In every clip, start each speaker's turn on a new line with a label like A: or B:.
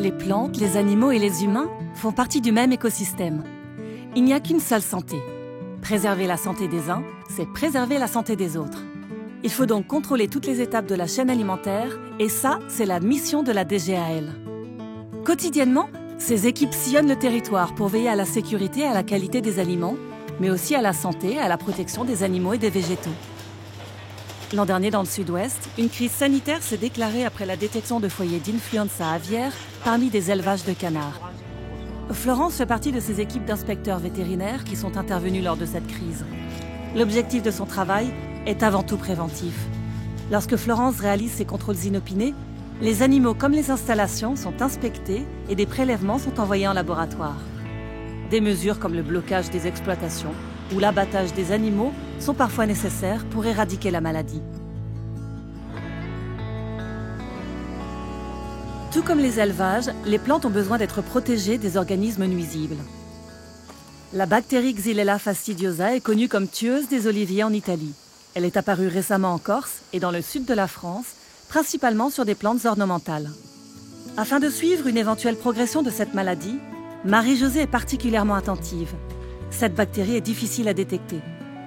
A: Les plantes, les animaux et les humains font partie du même écosystème. Il n'y a qu'une seule santé. Préserver la santé des uns, c'est préserver la santé des autres. Il faut donc contrôler toutes les étapes de la chaîne alimentaire et ça, c'est la mission de la DGAL. Quotidiennement, ces équipes sillonnent le territoire pour veiller à la sécurité et à la qualité des aliments, mais aussi à la santé et à la protection des animaux et des végétaux. L'an dernier, dans le sud-ouest, une crise sanitaire s'est déclarée après la détection de foyers d'influenza aviaire parmi des élevages de canards. Florence fait partie de ces équipes d'inspecteurs vétérinaires qui sont intervenus lors de cette crise. L'objectif de son travail est avant tout préventif. Lorsque Florence réalise ses contrôles inopinés, les animaux comme les installations sont inspectés et des prélèvements sont envoyés en laboratoire. Des mesures comme le blocage des exploitations ou l'abattage des animaux sont parfois nécessaires pour éradiquer la maladie. Tout comme les élevages, les plantes ont besoin d'être protégées des organismes nuisibles. La bactérie Xylella fastidiosa est connue comme tueuse des oliviers en Italie. Elle est apparue récemment en Corse et dans le sud de la France, principalement sur des plantes ornementales. Afin de suivre une éventuelle progression de cette maladie, Marie-Josée est particulièrement attentive. Cette bactérie est difficile à détecter.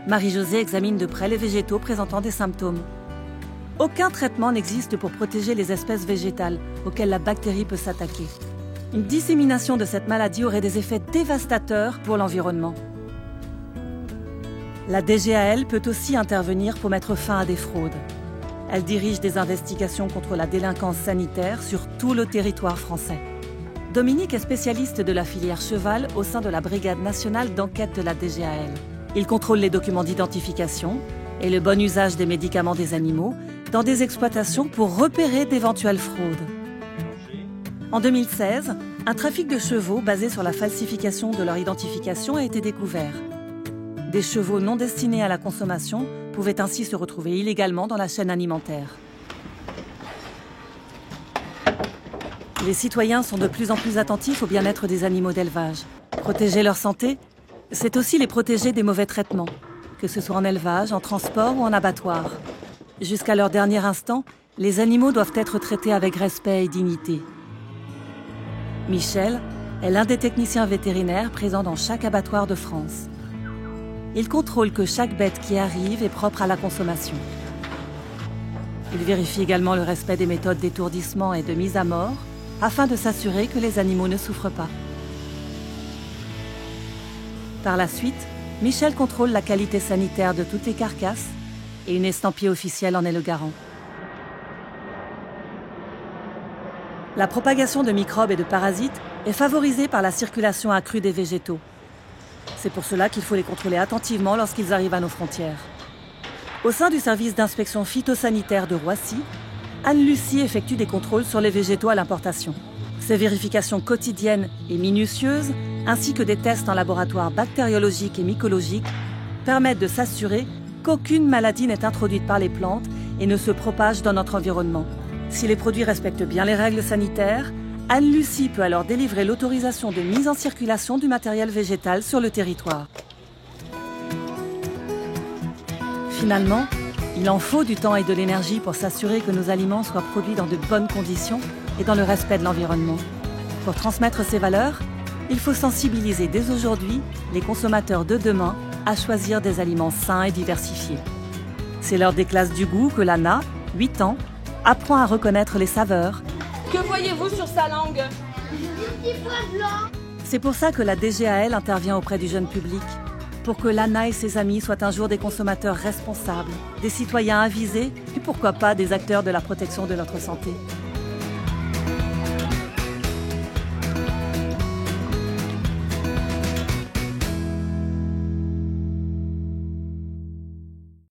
A: Marie-Josée examine de près les végétaux présentant des symptômes. Aucun traitement n'existe pour protéger les espèces végétales auxquelles la bactérie peut s'attaquer. Une dissémination de cette maladie aurait des effets dévastateurs pour l'environnement. La DGAL peut aussi intervenir pour mettre fin à des fraudes. Elle dirige des investigations contre la délinquance sanitaire sur tout le territoire français. Dominique est spécialiste de la filière cheval au sein de la Brigade nationale d'enquête de la DGAL. Il contrôle les documents d'identification et le bon usage des médicaments des animaux dans des exploitations pour repérer d'éventuelles fraudes. En 2016, un trafic de chevaux basé sur la falsification de leur identification a été découvert. Des chevaux non destinés à la consommation pouvaient ainsi se retrouver illégalement dans la chaîne alimentaire. Les citoyens sont de plus en plus attentifs au bien-être des animaux d'élevage. Protéger leur santé, c'est aussi les protéger des mauvais traitements, que ce soit en élevage, en transport ou en abattoir. Jusqu'à leur dernier instant, les animaux doivent être traités avec respect et dignité. Michel est l'un des techniciens vétérinaires présents dans chaque abattoir de France. Il contrôle que chaque bête qui arrive est propre à la consommation. Il vérifie également le respect des méthodes d'étourdissement et de mise à mort afin de s'assurer que les animaux ne souffrent pas. Par la suite, Michel contrôle la qualité sanitaire de toutes les carcasses et une estampille officielle en est le garant. La propagation de microbes et de parasites est favorisée par la circulation accrue des végétaux. C'est pour cela qu'il faut les contrôler attentivement lorsqu'ils arrivent à nos frontières. Au sein du service d'inspection phytosanitaire de Roissy, Anne-Lucie effectue des contrôles sur les végétaux à l'importation. Ces vérifications quotidiennes et minutieuses, ainsi que des tests en laboratoire bactériologique et mycologique, permettent de s'assurer qu'aucune maladie n'est introduite par les plantes et ne se propage dans notre environnement. Si les produits respectent bien les règles sanitaires, Anne-Lucie peut alors délivrer l'autorisation de mise en circulation du matériel végétal sur le territoire. Finalement, il en faut du temps et de l'énergie pour s'assurer que nos aliments soient produits dans de bonnes conditions et dans le respect de l'environnement. Pour transmettre ces valeurs, il faut sensibiliser dès aujourd'hui les consommateurs de demain à choisir des aliments sains et diversifiés. C'est lors des classes du goût que Lana, 8 ans, apprend à reconnaître les saveurs.
B: Que voyez-vous sur sa langue?
C: Un petit pois blanc.
A: C'est pour ça que la DGAL intervient auprès du jeune public, pour que Lana et ses amis soient un jour des consommateurs responsables, des citoyens avisés et pourquoi pas des acteurs de la protection de notre santé.